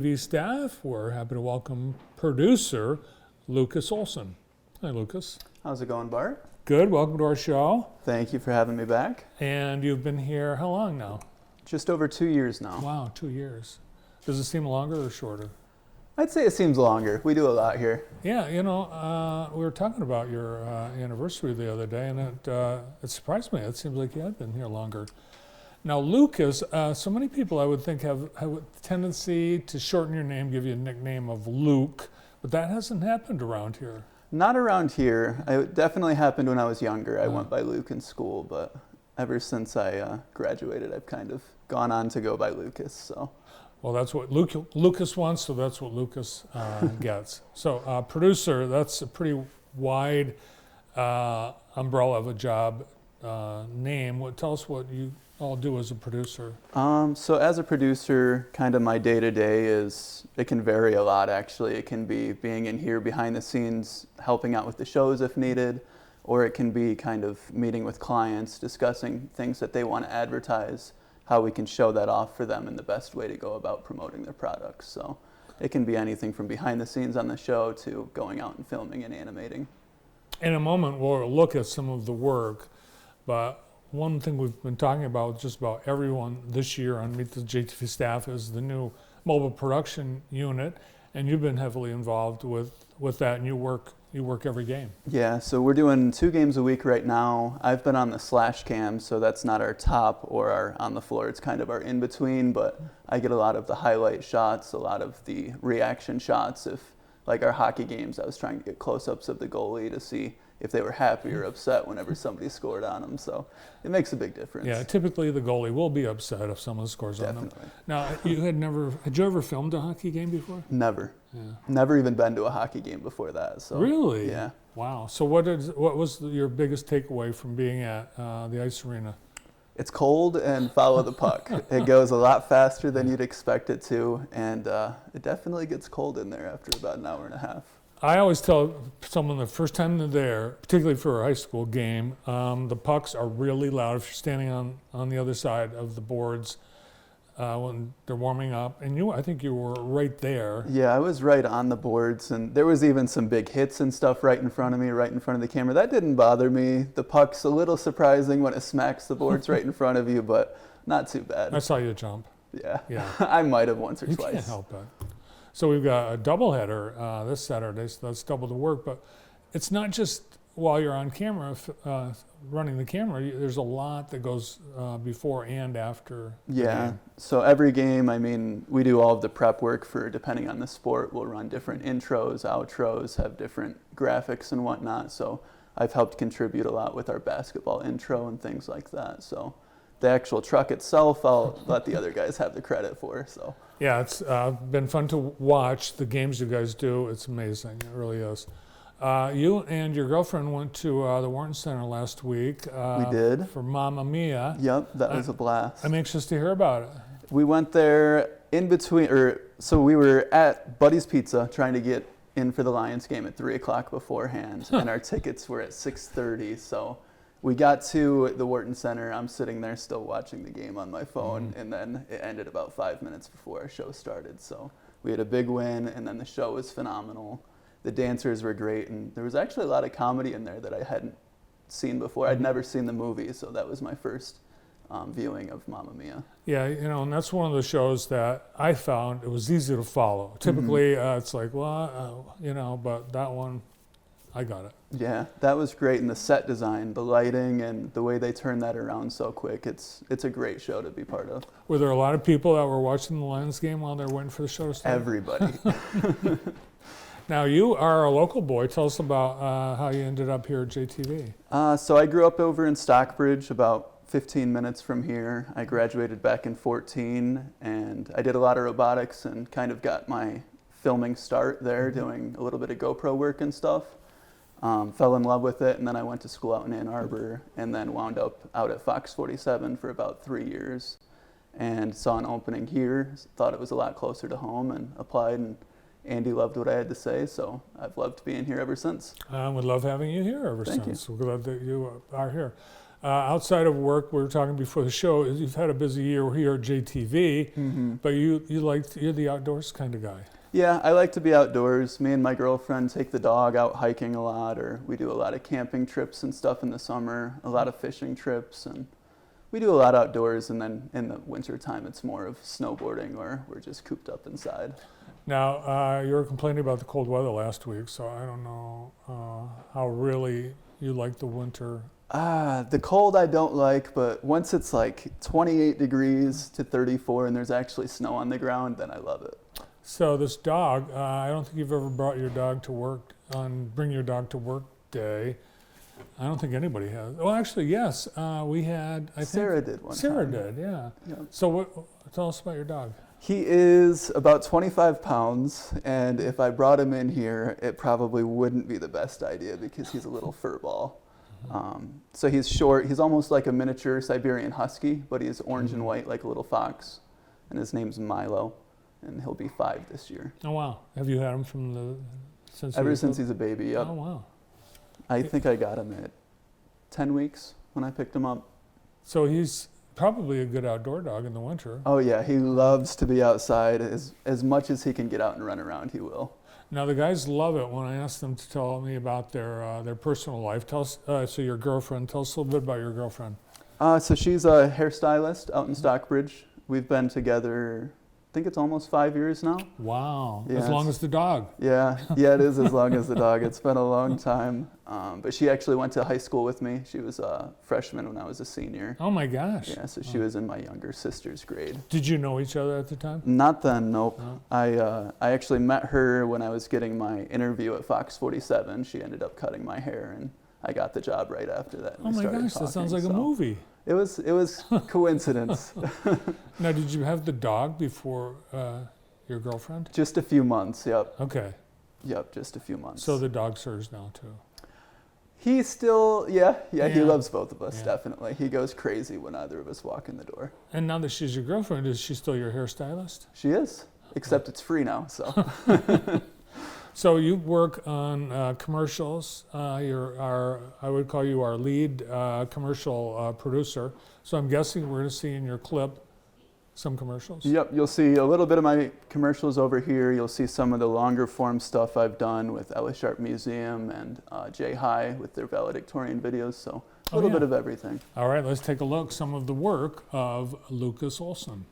JTV staff, we're happy to welcome producer Lukas Olson. Hi, Lukas. How's it going, Bart? Good. Welcome to our show. Thank you for having me back. And you've been here how long now? Just over 2 years now. Wow, 2 years. Does it seem longer or shorter? I'd say it seems longer. We do a lot here. Yeah, we were talking about your anniversary the other day, and it surprised me. It seems like you had been here longer. Now, Lukas, so many people I would think have a tendency to shorten your name, give you a nickname of Luke, but that hasn't happened around here. Not around here. It definitely happened when I was younger. I went by Luke in school, but ever since I graduated, I've kind of gone on to go by Lukas. So. Well, that's what Lukas wants, so that's what Lukas gets. So, producer, that's a pretty wide umbrella of a job name. Tell us what you all do as a producer. So as a producer, kind of my day-to-day it can vary a lot, actually. It can be being in here behind the scenes, helping out with the shows if needed, or it can be kind of meeting with clients, discussing things that they want to advertise, how we can show that off for them and the best way to go about promoting their products. So it can be anything from behind the scenes on the show to going out and filming and animating. In a moment, we'll look at some of the work, but one thing we've been talking about with just about everyone this year on Meet the JTV staff is the new mobile production unit, and you've been heavily involved with that, and you work every game. Yeah, so we're doing 2 games a week right now. I've been on the slash cam, so that's not our top or our on the floor. It's kind of our in-between, but I get a lot of the highlight shots, a lot of the reaction shots. If, like our hockey games, I was trying to get close-ups of the goalie to see if they were happy or upset whenever somebody scored on them. So it makes a big difference. Yeah, typically the goalie will be upset if someone scores Definitely. on them. Now, had you ever filmed a hockey game before? Never. Yeah. Never even been to a hockey game before that. So really? Yeah. Wow. So what was your biggest takeaway from being at the ice arena? It's cold and follow the puck. It goes a lot faster than you'd expect it to, and it definitely gets cold in there after about an hour and a half. I always tell someone the first time they're there, particularly for a high school game, the pucks are really loud if you're standing on the other side of the boards when they're warming up. And I think you were right there. Yeah, I was right on the boards, and there was even some big hits and stuff right in front of me, right in front of the camera. That didn't bother me. The puck's a little surprising when it smacks the boards right in front of you, but not too bad. I saw you jump. Yeah. Yeah. I might have once or You twice. can't help it. So we've got a doubleheader this Saturday, so that's double the work. But it's not just while you're on camera, running the camera. There's a lot that goes before and after. Yeah, so every game, I mean, we do all of the prep work for, depending on the sport, we'll run different intros, outros, have different graphics and whatnot. So I've helped contribute a lot with our basketball intro and things like that. So the actual truck itself, I'll let the other guys have the credit for. So yeah, it's been fun to watch the games you guys do. It's amazing. It really is. You and your girlfriend went to the Wharton Center last week. We did. For Mamma Mia. Yep, that was a blast. I'm anxious to hear about it. We went there in between, so we were at Buddy's Pizza trying to get in for the Lions game at 3 o'clock beforehand, and our tickets were at 6:30. So we got to the Wharton Center. I'm sitting there still watching the game on my phone, and then it ended about 5 minutes before our show started. So we had a big win, and then the show was phenomenal. The dancers were great, and there was actually a lot of comedy in there that I hadn't seen before. I'd never seen the movie, so that was my first viewing of Mamma Mia. Yeah, and that's one of the shows that I found it was easy to follow. Typically, it's like, well, but that one, I got it. Yeah, that was great, and the set design, the lighting, and the way they turned that around so quick. It's a great show to be part of. Were there a lot of people that were watching the Lions game while they were waiting for the show to start? Everybody. Now, you are a local boy. Tell us about how you ended up here at JTV. So I grew up over in Stockbridge, about 15 minutes from here. I graduated back in 14, and I did a lot of robotics and kind of got my filming start there, doing a little bit of GoPro work and stuff. Fell in love with it, and then I went to school out in Ann Arbor, and then wound up out at Fox 47 for about 3 years, and saw an opening here, thought it was a lot closer to home, and applied, and Andy loved what I had to say, so I've loved being here ever since. We love having you here ever Thank since. We're glad that you are here. Outside of work, we were talking before the show. You've had a busy year here at JTV, but you're the outdoors kind of guy. Yeah, I like to be outdoors. Me and my girlfriend take the dog out hiking a lot, or we do a lot of camping trips and stuff in the summer, a lot of fishing trips, and we do a lot outdoors. And then in the winter time, it's more of snowboarding, or we're just cooped up inside. Now, you were complaining about the cold weather last week, so I don't know how really you like the winter. The cold I don't like, but once it's like 28 degrees to 34 and there's actually snow on the ground, then I love it. So this dog, I don't think you've ever brought your dog to work bring your dog to work day. I don't think anybody has. Oh, actually, yes. We had, I think. Sarah did one Sarah time. did, yeah. Yep. So tell us about your dog. He is about 25 pounds, and if I brought him in here, it probably wouldn't be the best idea because he's a little fur ball. So he's short. He's almost like a miniature Siberian Husky, but he's orange and white like a little fox. And his name's Milo, and he'll be 5 this year. Oh, wow. Have you had him Ever since he's a baby, yep. Oh, wow. I think I got him at 10 weeks when I picked him up. So he's probably a good outdoor dog in the winter. Oh yeah, he loves to be outside. As much as he can get out and run around, he will. Now the guys love it when I ask them to tell me about their personal life. Tell us, so your girlfriend, tell us a little bit about your girlfriend. So she's a hairstylist out in Stockbridge. We've been together, I think it's almost 5 years now. Wow, Yeah, as long as the dog. Yeah, it is as long as the dog. It's been a long time. But she actually went to high school with me. She was a freshman when I was a senior. Oh my gosh. Yeah, so she was in my younger sister's grade. Did you know each other at the time? Not then, nope. No. I actually met her when I was getting my interview at Fox 47. She ended up cutting my hair, and I got the job right after that. Oh my gosh, that sounds like a movie. It was coincidence. Now, did you have the dog before your girlfriend? Just a few months, yep. Okay. Yep, just a few months. So the dog's hers now too. He's still, yeah, he Yeah. loves both of us, Yeah. definitely. He goes crazy when either of us walk in the door. And now that she's your girlfriend, is she still your hairstylist? She is, except it's free now, so. So you work on commercials. I would call you our lead commercial producer. So I'm guessing we're going to see in your clip some commercials. Yep, you'll see a little bit of my commercials over here. You'll see some of the longer form stuff I've done with Ellis Sharp Museum and J High with their valedictorian videos. So a little bit of everything. All right, let's take a look. Some of the work of Lukas Olson.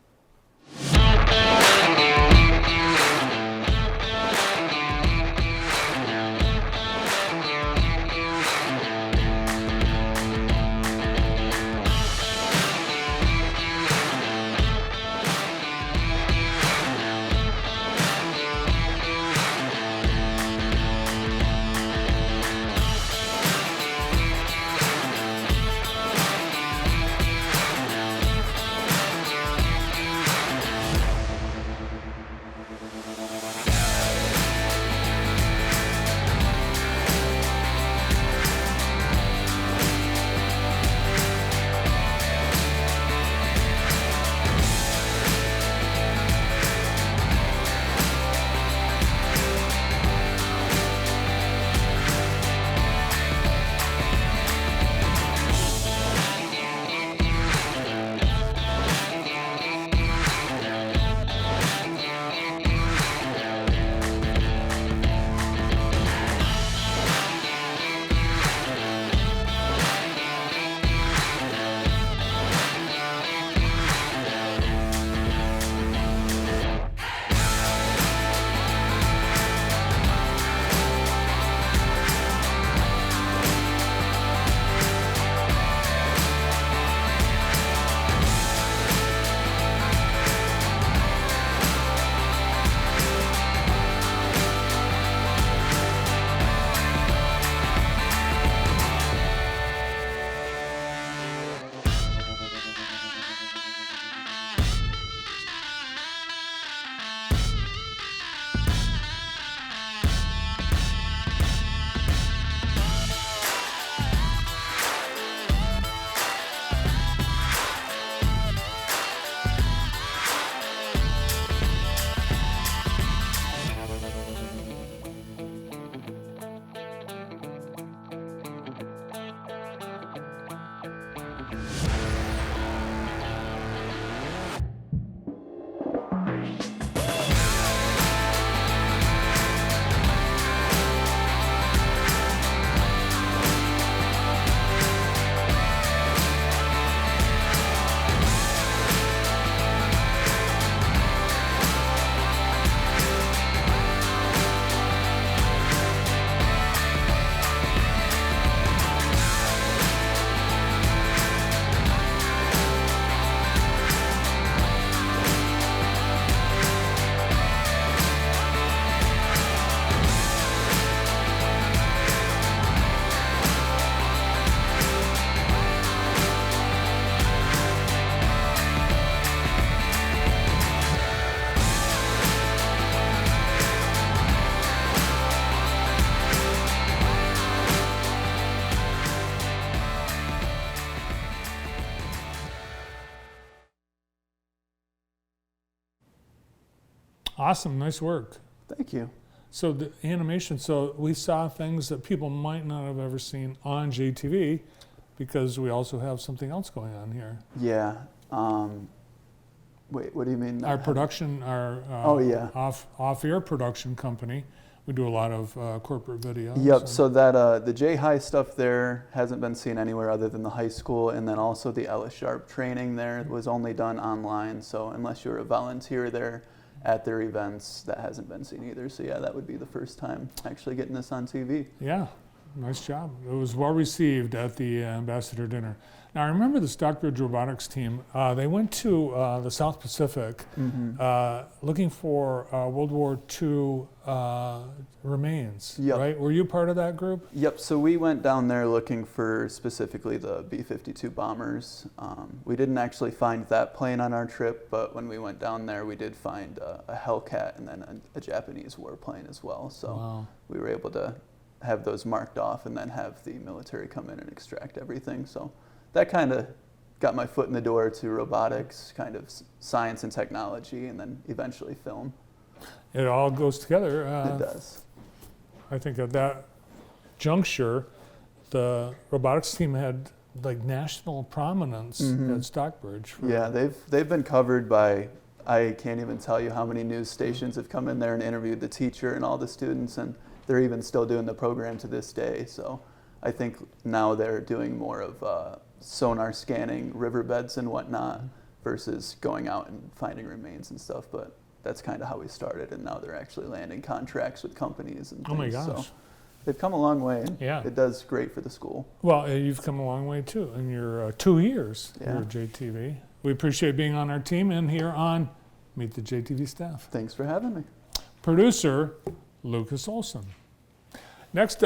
Awesome, nice work. Thank you. So the animation, so we saw things that people might not have ever seen on JTV because we also have something else going on here. Yeah. Wait, what do you mean? Our production, our Oh, yeah. off-air production company, we do a lot of corporate videos. Yep. and- So that the J High stuff there hasn't been seen anywhere other than the high school, and then also the Ella Sharp training there was only done online. So unless you're a volunteer there at their events, that hasn't been seen either. So yeah, that would be the first time actually getting this on TV. Yeah, nice job. It was well received at the ambassador dinner. Now I remember the Stockbridge robotics team. They went to the South Pacific looking for World War II remains. Yep. Right? Were you part of that group? Yep. So we went down there looking for specifically the B-52 bombers. We didn't actually find that plane on our trip, but when we went down there, we did find a Hellcat and then a Japanese warplane as well. So Wow. we were able to have those marked off and then have the military come in and extract everything. So that kind of got my foot in the door to robotics, kind of science and technology, and then eventually film. It all goes together. It does. I think at that juncture, the robotics team had like national prominence at Stockbridge. Yeah, they've been covered by, I can't even tell you how many news stations have come in there and interviewed the teacher and all the students, and they're even still doing the program to this day. So I think now they're doing more of sonar scanning riverbeds and whatnot versus going out and finding remains and stuff. But that's kind of how we started, and now they're actually landing contracts with companies and things. Oh my gosh. So they've come a long way, and Yeah. it does great for the school. Well, you've come a long way too in your 2 years here Yeah. at JTV. We appreciate being on our team and here on Meet the JTV Staff. Thanks for having me. Producer, Lukas Olson. Next up.